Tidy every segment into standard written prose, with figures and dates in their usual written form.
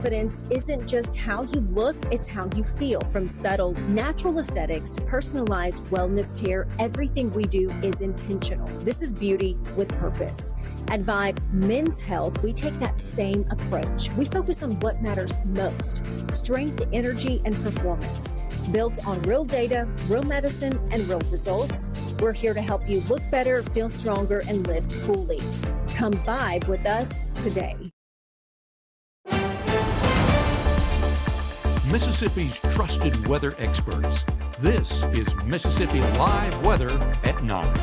Confidence isn't just how you look, it's how you feel. From subtle, natural aesthetics to personalized wellness care, everything we do is intentional. This is beauty with purpose. At Vibe Men's Health, we take that same approach. We focus on what matters most: strength, energy, and performance. Built on real data, real medicine, and real results, we're here to help you look better, feel stronger, and live fully. Come vibe with us today. Mississippi's trusted weather experts. This is Mississippi Live Weather at 9.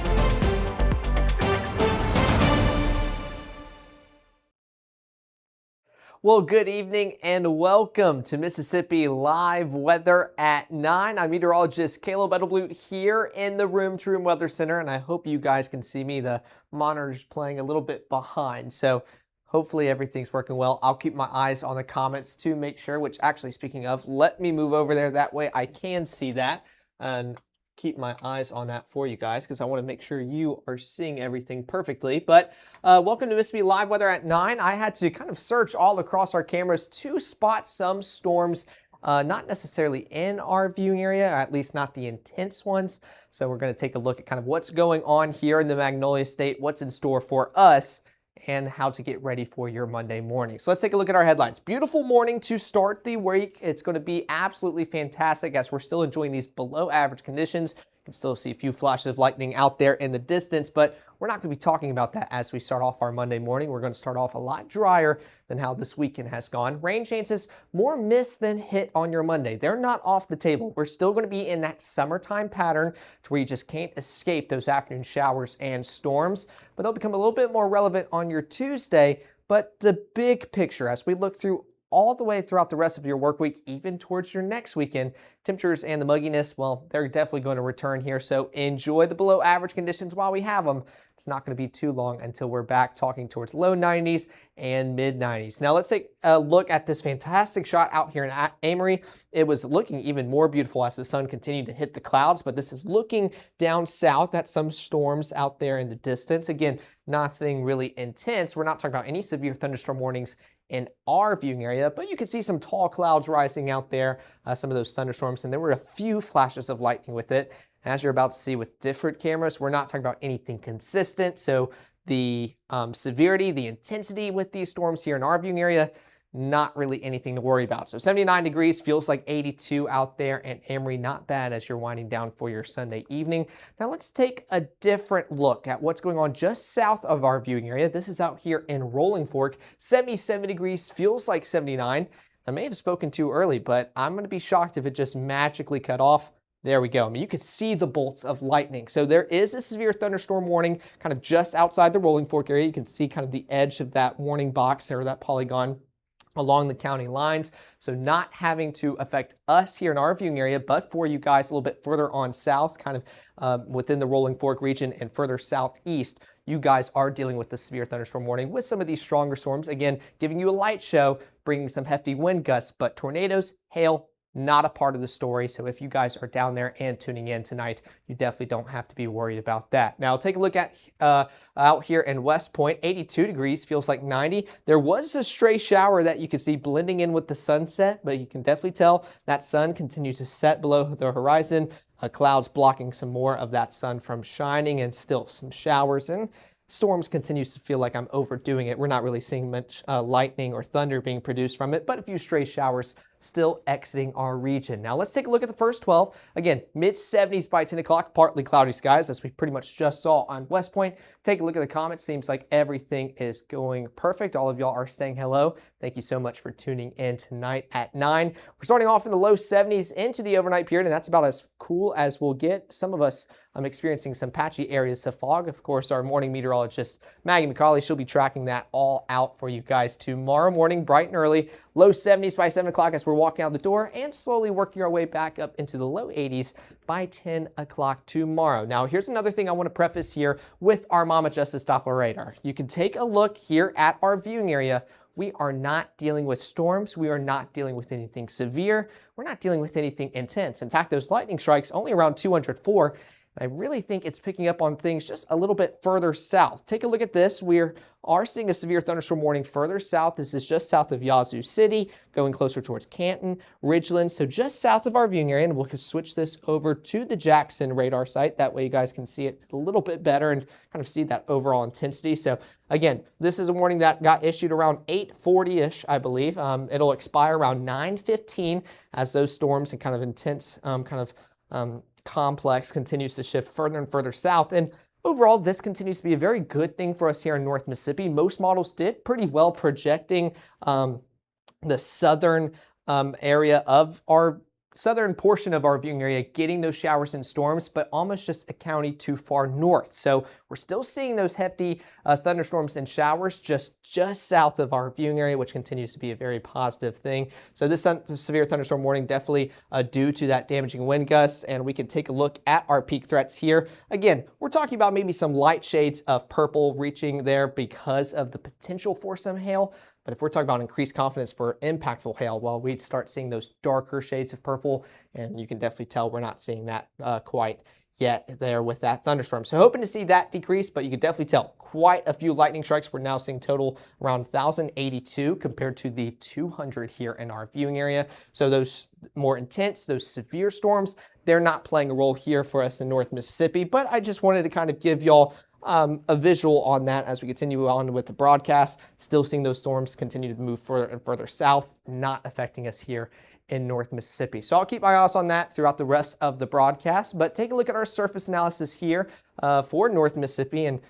Well, good evening and welcome to Mississippi Live Weather at 9. I'm meteorologist Caleb Edelblut here in the Room to Room Weather Center, and I hope you guys can see me. The monitor's playing a little bit behind, so hopefully everything's working well. I'll keep my eyes on the comments to make sure, which actually, speaking of, let me move over there. That way I can see that and keep my eyes on that for you guys, because I want to make sure you are seeing everything perfectly. But welcome to Mississippi Live Weather at 9. I had to kind of search all across our cameras to spot some storms, not necessarily in our viewing area, at least not the intense ones. So we're going to take a look at kind of what's going on here in the Magnolia State, what's in store for us, and how to get ready for your Monday morning. So let's take a look at our headlines. Beautiful morning to start the week. It's going to be absolutely fantastic as we're still enjoying these below average conditions. You can still see a few flashes of lightning out there in the distance, but we're not going to be talking about that as we start off our Monday morning. We're going to start off a lot drier than how this weekend has gone. Rain chances, more miss than hit on your Monday. They're not off the table. We're still going to be in that summertime pattern to where you just can't escape those afternoon showers and storms, but they'll become a little bit more relevant on your Tuesday. But the big picture, as we look through all the way throughout the rest of your work week, even towards your next weekend, temperatures and the mugginess, well, they're definitely going to return here. So enjoy the below average conditions while we have them. It's not going to be too long until we're back talking towards low 90s and mid 90s. Now let's take a look at this fantastic shot out here in Amory. It was looking even more beautiful as the sun continued to hit the clouds, but this is looking down south at some storms out there in the distance. Again, nothing really intense. We're not talking about any severe thunderstorm warnings in our viewing area, but you can see some tall clouds rising out there, some of those thunderstorms, and there were a few flashes of lightning with it. As you're about to see with different cameras, we're not talking about anything consistent, so the severity, the intensity with these storms here in our viewing area, not really anything to worry about. So 79 degrees, feels like 82 out there, and Amory, not bad as you're winding down for your Sunday evening. Now let's take a different look at what's going on just south of our viewing area. This is out here in Rolling Fork. 77 degrees, feels like 79. I may have spoken too early, but I'm going to be shocked if it just magically cut off. There we go. I mean, you could see the bolts of lightning. So there is a severe thunderstorm warning kind of just outside the Rolling Fork area. You can see kind of the edge of that warning box or that polygon along the county lines. So not having to affect us here in our viewing area, but for you guys a little bit further on south, kind of within the Rolling Fork region and further southeast, you guys are dealing with the severe thunderstorm warning with some of these stronger storms. Again, giving you a light show, bringing some hefty wind gusts, but tornadoes, hail, not a part of the story. So if you guys are down there and tuning in tonight, you definitely don't have to be worried about that. Now take a look at out here in West Point, 82 degrees, feels like 90. There was a stray shower that you could see blending in with the sunset, but you can definitely tell that sun continues to set below the horizon. Clouds blocking some more of that sun from shining, and still some showers, and storms continues to feel like I'm overdoing it. We're not really seeing much lightning or thunder being produced from it, but a few stray showers still exiting our region. Now let's take a look at the first 12. Again, mid 70s by 10 o'clock, partly cloudy skies as we pretty much just saw on West Point. Take a look at the comments. Seems like everything is going perfect. All of y'all are saying hello. Thank you so much for tuning in tonight at 9. We're starting off in the low 70s into the overnight period, and that's about as cool as we'll get. Some of us experiencing some patchy areas of fog. Of course, our morning meteorologist, Maggie McCauley, she'll be tracking that all out for you guys tomorrow morning, bright and early. Low 70s by 7 o'clock as we're walking out the door, and slowly working our way back up into the low 80s by 10 o'clock tomorrow. Now, here's another thing I want to preface here with our Mama Justice Doppler radar. You can take a look here at our viewing area. We are not dealing with storms. We are not dealing with anything severe. We're not dealing with anything intense. In fact, those lightning strikes only around 204. I really think it's picking up on things just a little bit further south. Take a look at this. We are seeing a severe thunderstorm warning further south. This is just south of Yazoo City, going closer towards Canton, Ridgeland, so just south of our viewing area. And we'll switch this over to the Jackson radar site. That way you guys can see it a little bit better and kind of see that overall intensity. So again, this is a warning that got issued around 8:40-ish, I believe. It'll expire around 9:15 as those storms and kind of intense complex continues to shift further and further south. And overall, this continues to be a very good thing for us here in North Mississippi. Most models did pretty well projecting the southern area of our southern portion of our viewing area getting those showers and storms, but almost just a county too far north. So we're still seeing those hefty thunderstorms and showers just south of our viewing area, which continues to be a very positive thing. So this severe thunderstorm warning definitely due to that damaging wind gusts, and we can take a look at our peak threats here. Again, we're talking about maybe some light shades of purple reaching there because of the potential for some hail. But if we're talking about increased confidence for impactful hail, well, we'd start seeing those darker shades of purple, and you can definitely tell we're not seeing that quite yet there with that thunderstorm. So hoping to see that decrease, but you can definitely tell quite a few lightning strikes. We're now seeing total around 1,082 compared to the 200 here in our viewing area. So those more intense, those severe storms, they're not playing a role here for us in North Mississippi, but I just wanted to kind of give y'all a visual on that as we continue on with the broadcast. Still seeing those storms continue to move further and further south, not affecting us here in North Mississippi. So I'll keep my eyes on that throughout the rest of the broadcast, but take a look at our surface analysis here for North Mississippi and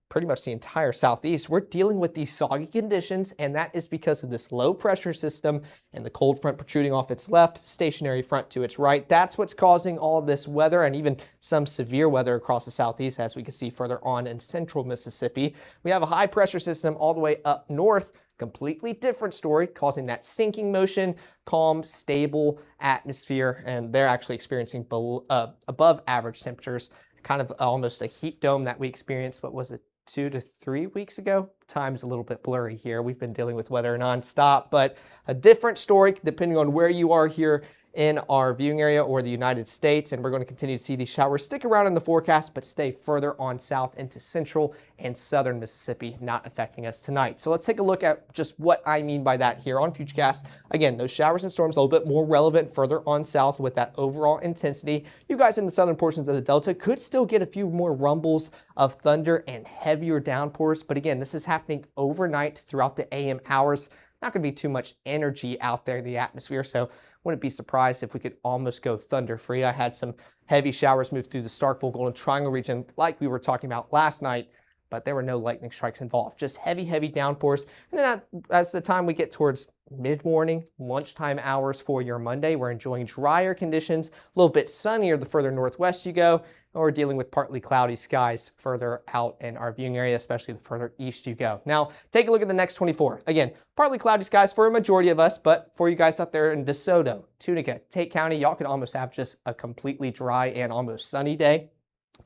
pretty much the entire southeast. We're dealing with these soggy conditions, and that is because of this low pressure system and the cold front protruding off its left, stationary front to its right. That's what's causing all this weather and even some severe weather across the southeast, as we can see further on in central Mississippi. We have a high pressure system all the way up north. Completely different story, causing that sinking motion, calm, stable atmosphere, and they're actually experiencing above average temperatures, kind of almost a heat dome that we experienced, what was it, 2 to 3 weeks ago? Time's a little bit blurry here. We've been dealing with weather nonstop, but a different story depending on where you are here in our viewing area or the United States, and we're going to continue to see these showers stick around in the forecast, but stay further on south into central and southern Mississippi, not affecting us tonight. So let's take a look at just what I mean by that here on Futurecast. Again, those showers and storms a little bit more relevant further on south with that overall intensity. You guys in the southern portions of the Delta could still get a few more rumbles of thunder and heavier downpours, but again, this is happening overnight throughout the AM hours. Not going to be too much energy out there in the atmosphere, so wouldn't be surprised if we could almost go thunder free. I had some heavy showers move through the Starkville Golden Triangle region like we were talking about last night, but there were no lightning strikes involved. Just heavy downpours. And then as the time we get towards mid-morning, lunchtime hours for your Monday, we're enjoying drier conditions, a little bit sunnier the further northwest you go, or dealing with partly cloudy skies further out in our viewing area, especially the further east you go. Now, take a look at the next 24. Again, partly cloudy skies for a majority of us, but for you guys out there in DeSoto, Tunica, Tate County, y'all could almost have just a completely dry and almost sunny day.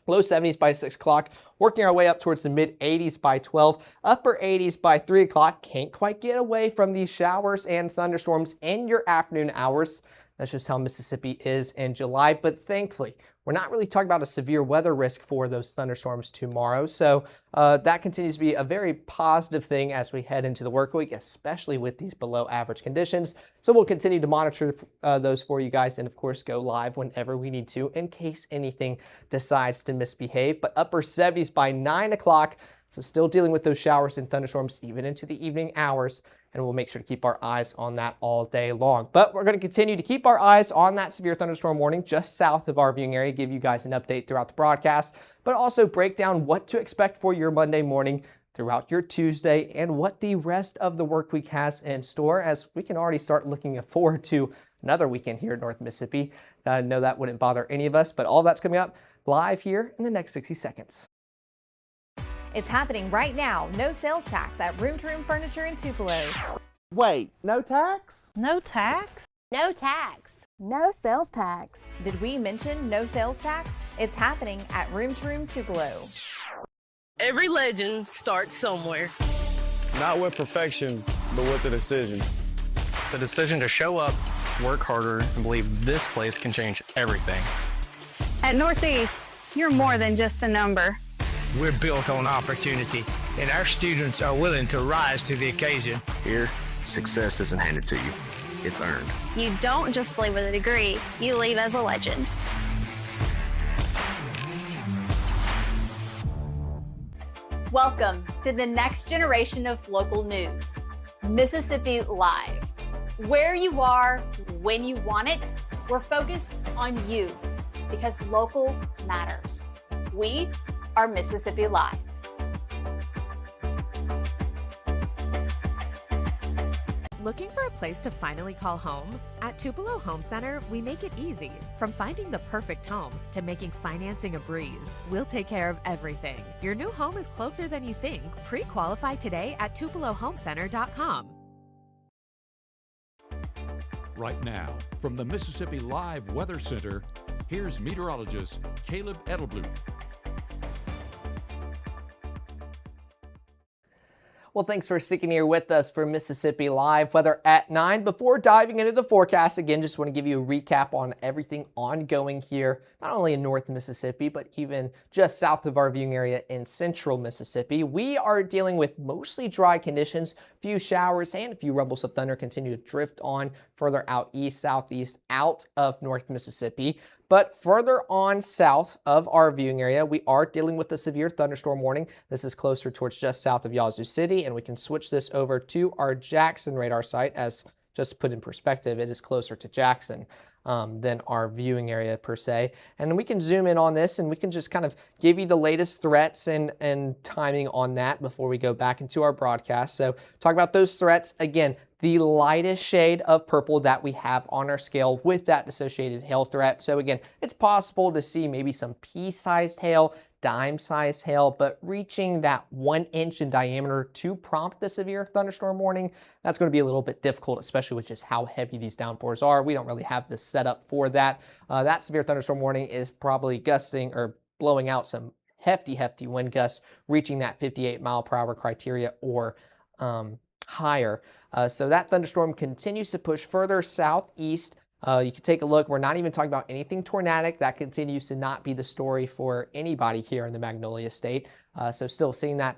Low 70s by 6 o'clock, working our way up towards the mid 80s by 12, upper 80s by 3 o'clock. Can't quite get away from these showers and thunderstorms in your afternoon hours. That's just how Mississippi is in July, but thankfully, we're not really talking about a severe weather risk for those thunderstorms tomorrow. So that continues to be a very positive thing as we head into the work week, especially with these below average conditions. So we'll continue to monitor those for you guys and of course go live whenever we need to in case anything decides to misbehave. But upper 70s by 9 o'clock. So still dealing with those showers and thunderstorms even into the evening hours, and we'll make sure to keep our eyes on that all day long. But we're going to continue to keep our eyes on that severe thunderstorm warning just south of our viewing area, give you guys an update throughout the broadcast, but also break down what to expect for your Monday morning throughout your Tuesday and what the rest of the work week has in store, as we can already start looking forward to another weekend here in North Mississippi. I know that wouldn't bother any of us, but all that's coming up live here in the next 60 seconds. It's happening right now. No sales tax at Room to Room Furniture in Tupelo. Wait, no tax? No tax? No tax. No sales tax. Did we mention no sales tax? It's happening at Room to Room Tupelo. Every legend starts somewhere. Not with perfection, but with the decision. The decision to show up, work harder, and believe this place can change everything. At Northeast, You're more than just a number. We're built on opportunity, and our students are willing to rise to the occasion. Here, success isn't handed to you. It's earned. You don't just leave with a degree, you leave as a legend. Welcome to the next generation of local news, Mississippi Live. Where you are, when you want it, we're focused on you because local matters. We are Mississippi Live. Looking for a place to finally call home? At Tupelo Home Center, we make it easy. From finding the perfect home to making financing a breeze, we'll take care of everything. Your new home is closer than you think. Pre-qualify today at TupeloHomeCenter.com. Right now, from the Mississippi Live Weather Center, here's meteorologist Caleb Edelblut. Well, thanks for sticking here with us for Mississippi Live Weather at 9. Before diving into the forecast, again, just want to give you a recap on everything ongoing here, not only in North Mississippi, but even just south of our viewing area in central Mississippi. We are dealing with mostly dry conditions, few showers and a few rumbles of thunder continue to drift on further out east, southeast, out of North Mississippi. But further on south of our viewing area, we are dealing with a severe thunderstorm warning. This is closer towards just south of Yazoo City, and we can switch this over to our Jackson radar site. As just put in perspective, it is closer to Jackson than our viewing area per se. And we can zoom in on this and we can just kind of give you the latest threats and timing on that before we go back into our broadcast. So talk about those threats again. The lightest shade of purple that we have on our scale with that associated hail threat. So again, it's possible to see maybe some pea-sized hail, dime-sized hail, but reaching that 1 inch in diameter to prompt the severe thunderstorm warning, that's going to be a little bit difficult, especially with just how heavy these downpours are. We don't really have the setup for that. That severe thunderstorm warning is probably gusting or blowing out some hefty wind gusts, reaching that 58 mile per hour criteria or higher. So that thunderstorm continues to push further southeast. You can take a look. We're not even talking about anything tornadic. That continues to not be the story for anybody here in the Magnolia State. So still seeing that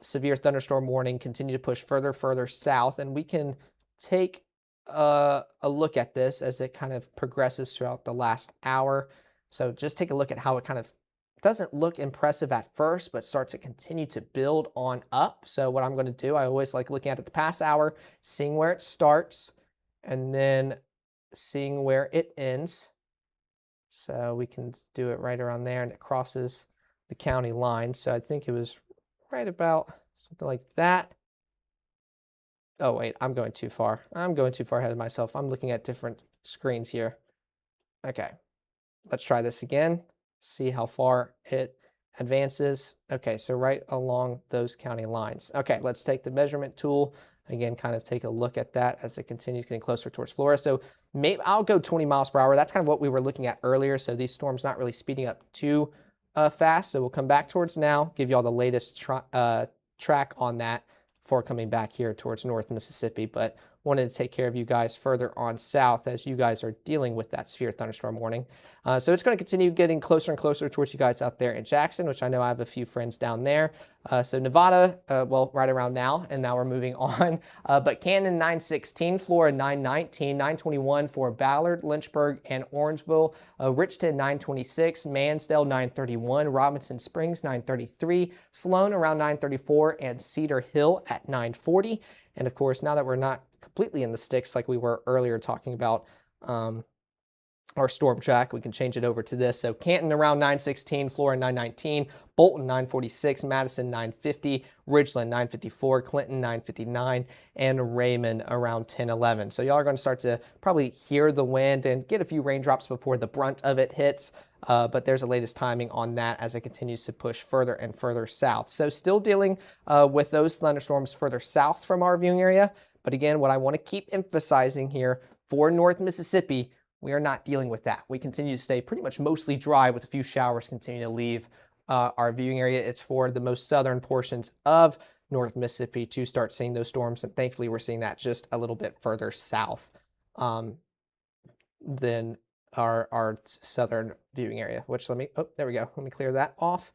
severe thunderstorm warning continue to push further south. And we can take a look at this as it kind of progresses throughout the last hour. So just take a look at how it kind of doesn't look impressive at first, but starts to continue to build on up. So what I'm going to do, I always like looking at it the past hour, seeing where it starts, and then seeing where it ends. So we can do it right around there, and it crosses the county line. So I think it was right about something like that. Oh, wait, I'm going too far. I'm going too far ahead of myself. I'm looking at different screens here. Okay, let's try this again. See how far it advances. Okay, so right along those county lines. Okay, let's take the measurement tool. Again, kind of take a look at that as it continues getting closer towards Florida. So maybe I'll go 20 miles per hour. That's kind of what we were looking at earlier. So these storms not really speeding up too fast. So we'll come back towards now, give you all the latest track on that before coming back here towards North Mississippi. But wanted to take care of you guys further on south as you guys are dealing with that severe thunderstorm warning. So it's going to continue getting closer and closer towards you guys out there in Jackson, which I know I have a few friends down there. So Nevada, well, right around now, and now we're moving on. But Canton 916, Flora 919, 921 for Ballard, Lynchburg, and Orangeville. Richton 926, Mansdale 931, Robinson Springs 933, Sloan around 934, and Cedar Hill at 940. And of course, now that we're not completely in the sticks like we were earlier talking about our storm track, we can change it over to this. So Canton around 916, Flora 919, Bolton 946, Madison 950, Ridgeland 954, Clinton 959, and Raymond around 1011. So y'all are going to start to probably hear the wind and get a few raindrops before the brunt of it hits. But there's the latest timing on that as it continues to push further and further south. So still dealing with those thunderstorms further south from our viewing area. But again, what I want to keep emphasizing here for North Mississippi, we are not dealing with that. We continue to stay pretty much mostly dry with a few showers continuing to leave our viewing area. It's for the most southern portions of North Mississippi to start seeing those storms. And thankfully, we're seeing that just a little bit further south than our southern viewing area, which there we go. Let me clear that off.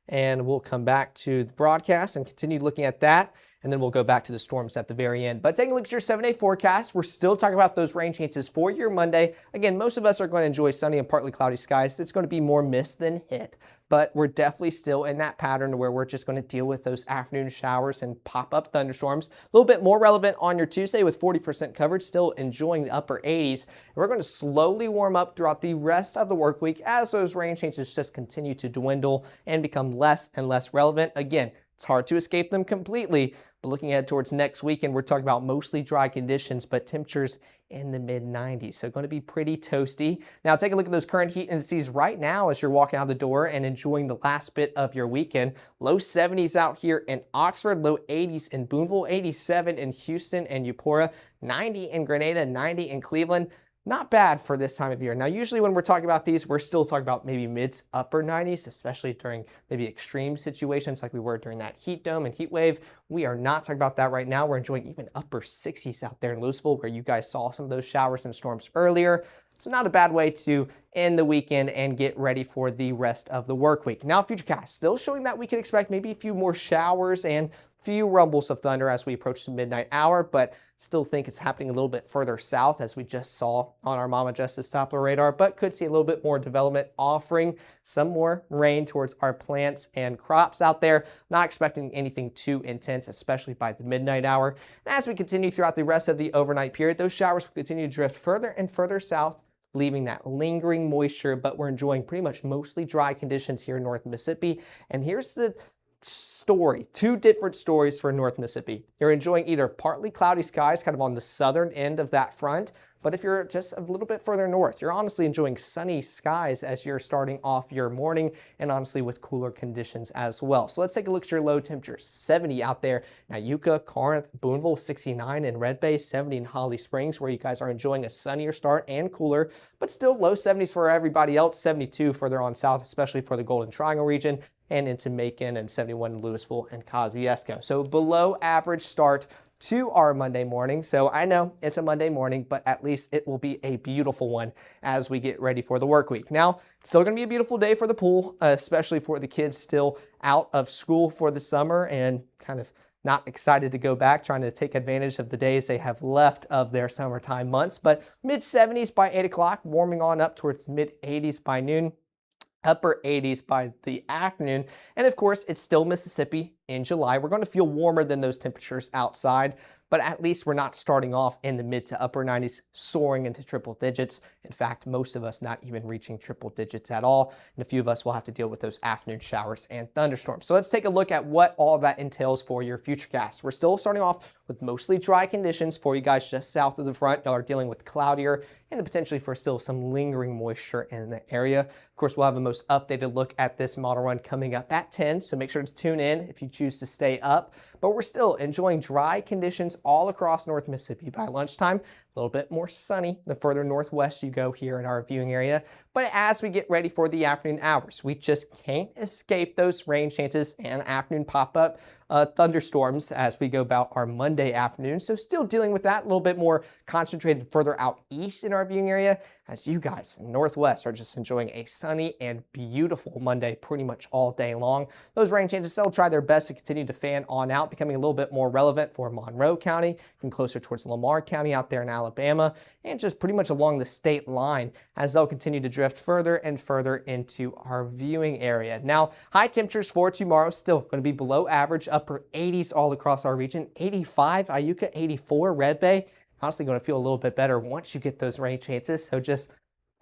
And we'll come back to the broadcast and continue looking at that. And then we'll go back to the storms at the very end. But taking a look at your 7-day forecast, we're still talking about those rain chances for your Monday. Again, most of us are going to enjoy sunny and partly cloudy skies. It's going to be more mist than hit. But we're definitely still in that pattern where we're just going to deal with those afternoon showers and pop-up thunderstorms. A little bit more relevant on your Tuesday with 40% coverage, still enjoying the upper 80s. And we're going to slowly warm up throughout the rest of the work week as those rain chances just continue to dwindle and become less and less relevant. Again, it's hard to escape them completely, but looking ahead towards next weekend, we're talking about mostly dry conditions, but temperatures in the mid-90s. So going to be pretty toasty. Now take a look at those current heat indices right now as you're walking out the door and enjoying the last bit of your weekend. Low 70s out here in Oxford, low 80s in Boonville, 87 in Houston and Eupora, 90 in Grenada, 90 in Cleveland. Not bad for this time of year. Now, usually when we're talking about these, we're still talking about maybe mid to upper 90s, especially during maybe extreme situations like we were during that heat dome and heat wave. We are not talking about that right now. We're enjoying even upper 60s out there in Louisville, where you guys saw some of those showers and storms earlier. So not a bad way to end the weekend and get ready for the rest of the work week. Now, Futurecast still showing that we can expect maybe a few more showers and few rumbles of thunder as we approach the midnight hour, but still think it's happening a little bit further south, as we just saw on our Mama Justice Doppler radar, but could see a little bit more development, offering some more rain towards our plants and crops out there. Not expecting anything too intense, especially by the midnight hour. And as we continue throughout the rest of the overnight period, those showers will continue to drift further and further south, leaving that lingering moisture, but we're enjoying pretty much mostly dry conditions here in North Mississippi. And here's the story, two different stories for North Mississippi. You're enjoying either partly cloudy skies kind of on the southern end of that front, but if you're just a little bit further north, you're honestly enjoying sunny skies as you're starting off your morning, and honestly with cooler conditions as well. So let's take a look at your low temperatures. 70 out there in Iuka, Corinth, Boonville, 69 in Red Bay, 70 in Holly Springs, where you guys are enjoying a sunnier start and cooler, but still low 70s for everybody else, 72 further on south, especially for the Golden Triangle region, and into Macon, and 71 in Louisville and Kosciuszko. So below average start to our Monday morning. So I know it's a Monday morning, but at least it will be a beautiful one as we get ready for the work week. Now, it's still going to be a beautiful day for the pool, especially for the kids still out of school for the summer and kind of not excited to go back, trying to take advantage of the days they have left of their summertime months. But mid 70s by 8 o'clock, warming on up towards mid 80s by noon, upper 80s by the afternoon. And of course, it's still Mississippi in July. We're going to feel warmer than those temperatures outside, but at least we're not starting off in the mid to upper 90s, soaring into triple digits. In fact, most of us not even reaching triple digits at all. And a few of us will have to deal with those afternoon showers and thunderstorms. So let's take a look at what all that entails for your Futurecast. We're still starting off with mostly dry conditions for you guys just south of the front. Y'all are dealing with cloudier and potentially for still some lingering moisture in the area. Of course, we'll have the most updated look at this model run coming up at 10, so make sure to tune in if you choose to stay up. But we're still enjoying dry conditions all across North Mississippi by lunchtime. A little bit more sunny the further northwest you go here in our viewing area. But as we get ready for the afternoon hours, we just can't escape those rain chances and afternoon pop-up thunderstorms as we go about our Monday afternoon. So still dealing with that, a little bit more concentrated further out east in our viewing area, as you guys in Northwest are just enjoying a sunny and beautiful Monday pretty much all day long. Those rain changes still try their best to continue to fan on out, becoming a little bit more relevant for Monroe County and closer towards Lamar County out there in Alabama, and just pretty much along the state line as they'll continue to drift further and further into our viewing area. Now, high temperatures for tomorrow still going to be below average, upper 80s all across our region, 85 Iuka, 84 Red Bay. Honestly going to feel a little bit better once you get those rain chances. So just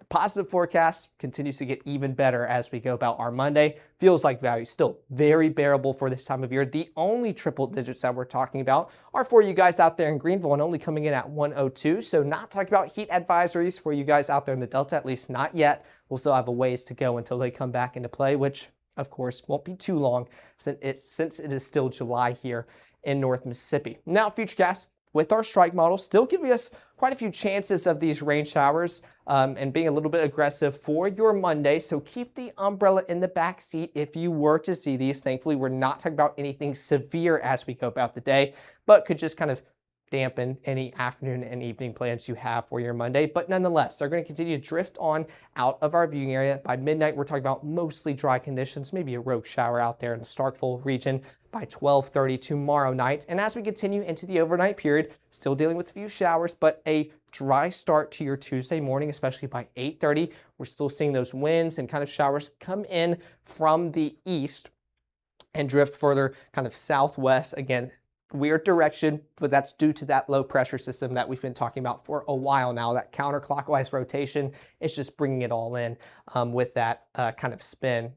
the positive forecast continues to get even better as we go about our Monday. Feels like value still very bearable for this time of year. The only triple digits that we're talking about are for you guys out there in Greenville and only coming in at 102. So not talking about heat advisories for you guys out there in the Delta, at least not yet. We'll still have a ways to go until they come back into play, which of course won't be too long since it is still July here in North Mississippi. Now, Futurecast with our strike model still giving us quite a few chances of these rain showers and being a little bit aggressive for your Monday. So keep the umbrella in the back seat if you were to see these. Thankfully, we're not talking about anything severe as we go about the day, but could just kind of dampen any afternoon and evening plans you have for your Monday. But nonetheless, they're going to continue to drift on out of our viewing area. By midnight, we're talking about mostly dry conditions, maybe a rogue shower out there in the Starkville region by 12:30 tomorrow night. And as we continue into the overnight period, still dealing with a few showers, but a dry start to your Tuesday morning, especially by 8:30. We're still seeing those winds and kind of showers come in from the east and drift further kind of southwest. Again, weird direction, but that's due to that low pressure system that we've been talking about for a while now. That counterclockwise rotation is just bringing it all in with that kind of spin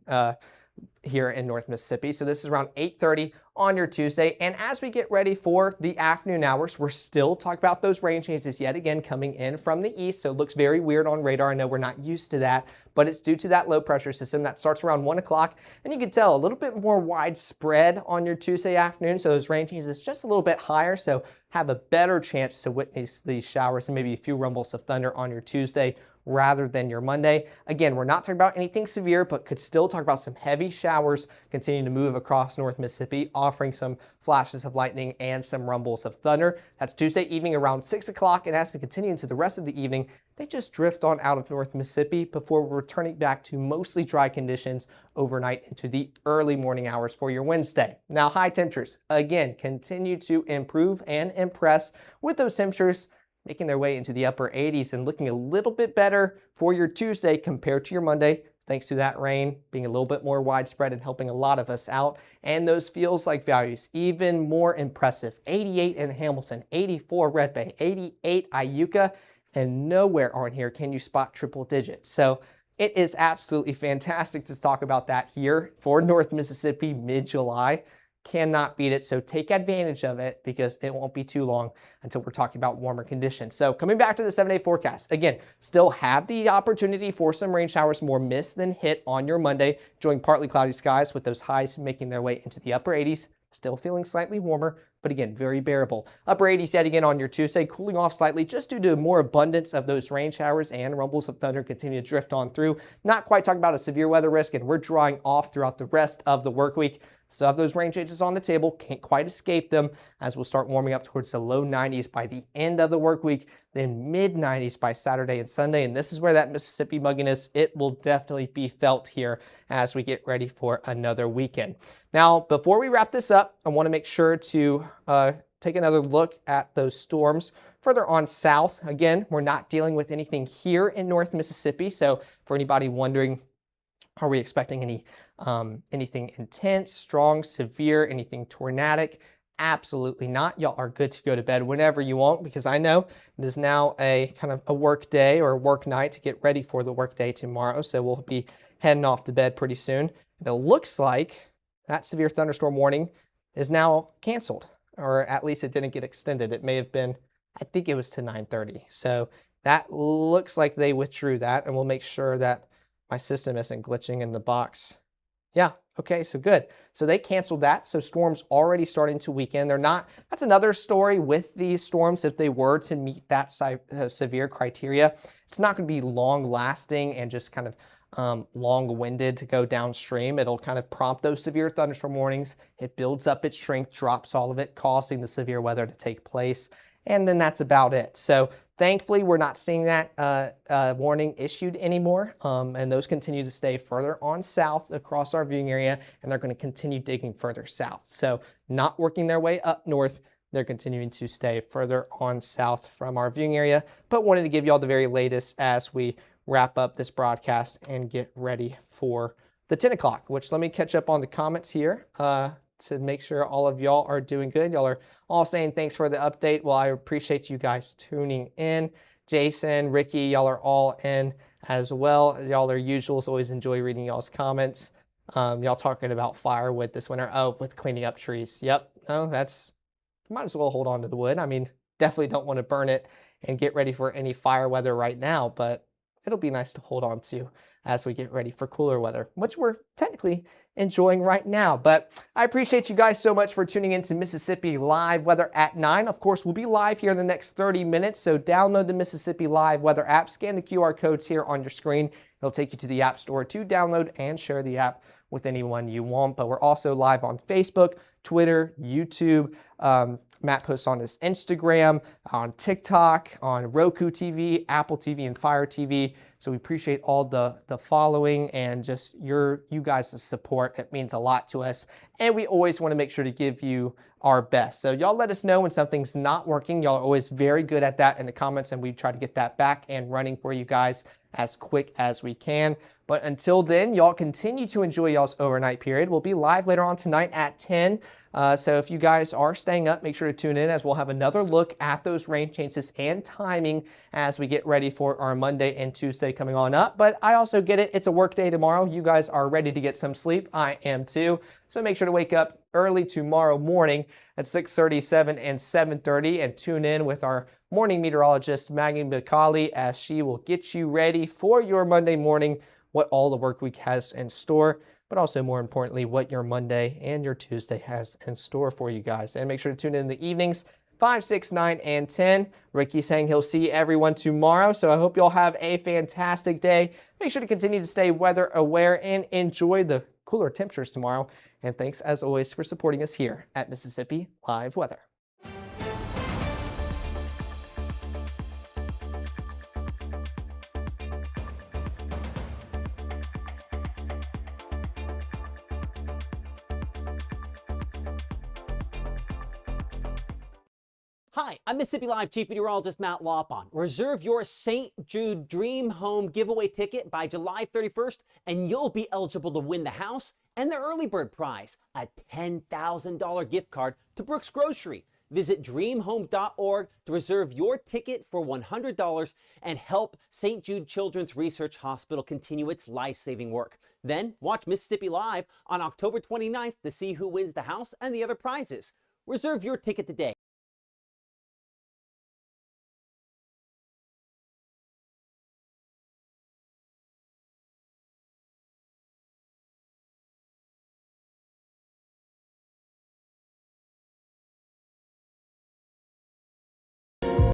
here in North Mississippi. So this is around 8:30 on your Tuesday. And as we get ready for the afternoon hours, we're still talking about those rain changes yet again coming in from the east. So it looks very weird on radar. I know we're not used to that, but it's due to that low pressure system that starts around 1 o'clock. And you can tell a little bit more widespread on your Tuesday afternoon. So those rain changes just a little bit higher. So have a better chance to witness these showers and maybe a few rumbles of thunder on your Tuesday rather than your Monday. Again, we're not talking about anything severe, but could still talk about some heavy showers continuing to move across North Mississippi, offering some flashes of lightning and some rumbles of thunder. That's Tuesday evening around 6 o'clock. And as we continue into the rest of the evening, they just drift on out of North Mississippi before we're returning back to mostly dry conditions overnight into the early morning hours for your Wednesday. Now, high temperatures, again, continue to improve and impress with those temperatures making their way into the upper 80s and looking a little bit better for your Tuesday compared to your Monday, thanks to that rain being a little bit more widespread and helping a lot of us out. And those feels like values, even more impressive. 88 in Hamilton, 84 Red Bay, 88 Iuka, and nowhere on here can you spot triple digits. So it is absolutely fantastic to talk about that here for North Mississippi mid-July. Cannot beat it, so take advantage of it because it won't be too long until we're talking about warmer conditions. So coming back to the 7-day forecast, again, still have the opportunity for some rain showers, more miss than hit on your Monday, enjoying partly cloudy skies with those highs making their way into the upper 80s, still feeling slightly warmer, but again, very bearable. Upper 80s yet again on your Tuesday, cooling off slightly just due to more abundance of those rain showers and rumbles of thunder continue to drift on through. Not quite talking about a severe weather risk, and we're drying off throughout the rest of the work week. Still have those rain changes on the table, can't quite escape them as we'll start warming up towards the low 90s by the end of the work week, then mid 90s by Saturday and Sunday. And this is where that Mississippi mugginess, it will definitely be felt here as we get ready for another weekend. Now, before we wrap this up, I want to make sure to take another look at those storms further on south. Again, we're not dealing with anything here in North Mississippi. So for anybody wondering, are we expecting anything intense, strong, severe, anything tornadic? Absolutely not. Y'all are good to go to bed whenever you want because I know it is now a kind of a work day or a work night to get ready for the work day tomorrow. So we'll be heading off to bed pretty soon. And it looks like that severe thunderstorm warning is now canceled, or at least it didn't get extended. It may have been, I think it was to 9:30. So that looks like they withdrew that, and we'll make sure that my system isn't glitching in the box. Yeah, okay, so good. So they canceled that. So storms already starting to weaken. They're not, that's another story with these storms. If they were to meet that severe criteria, it's not going to be long lasting and just kind of long-winded to go downstream. It'll kind of prompt those severe thunderstorm warnings. It builds up its strength, drops all of it, causing the severe weather to take place. And then that's about it. So thankfully, we're not seeing that warning issued anymore. And those continue to stay further on south across our viewing area, and they're going to continue digging further south. So not working their way up north, they're continuing to stay further on south from our viewing area. But wanted to give you all the very latest as we wrap up this broadcast and get ready for the 10 o'clock, which let me catch up on the comments here. To make sure all of y'all are doing good. Y'all are all saying thanks for the update. Well, I appreciate you guys tuning in. Jason, Ricky, y'all are all in as well. Y'all are usuals. Always enjoy reading y'all's comments. Y'all talking about firewood this winter. Oh, with cleaning up trees. Yep. No, that's, might as well hold on to the wood. I mean, definitely don't want to burn it and get ready for any fire weather right now, but it'll be nice to hold on to as we get ready for cooler weather, which we're technically enjoying right now. But I appreciate you guys so much for tuning in to Mississippi Live Weather at 9. Of course, we'll be live here in the next 30 minutes, so download the Mississippi Live Weather app, scan the QR codes here on your screen. It'll take you to the App Store to download and share the app with anyone you want. But we're also live on Facebook, Twitter, YouTube, Matt posts on his Instagram, on TikTok, on Roku TV, Apple TV, and Fire TV. So we appreciate all the following and just you guys' support. It means a lot to us. And we always want to make sure to give you our best. So y'all let us know when something's not working. Y'all are always very good at that in the comments, and we try to get that back and running for you guys as quick as we can. But until then, y'all continue to enjoy y'all's overnight period. We'll be live later on tonight at 10. So if you guys are staying up, make sure to tune in as we'll have another look at those rain chances and timing as we get ready for our Monday and Tuesday coming on up. But I also get it. It's a work day tomorrow. You guys are ready to get some sleep. I am too. So make sure to wake up early tomorrow morning at 6:30, 7, and 7:30 and tune in with our morning meteorologist, Maggie McCauley, as she will get you ready for your Monday morning, what all the work week has in store, but also more importantly, what your Monday and your Tuesday has in store for you guys. And make sure to tune in the evenings, 5, 6, 9, and 10. Ricky's saying he'll see everyone tomorrow, so I hope you'll have a fantastic day. Make sure to continue to stay weather aware and enjoy the cooler temperatures tomorrow. And thanks as always for supporting us here at Mississippi Live Weather. Hi, I'm Mississippi Live Chief Meteorologist Matt Lawpon. Reserve your St. Jude Dream Home giveaway ticket by July 31st, and you'll be eligible to win the house and the early bird prize, a $10,000 gift card to Brooks Grocery. Visit dreamhome.org to reserve your ticket for $100 and help St. Jude Children's Research Hospital continue its life-saving work. Then watch Mississippi Live on October 29th to see who wins the house and the other prizes. Reserve your ticket today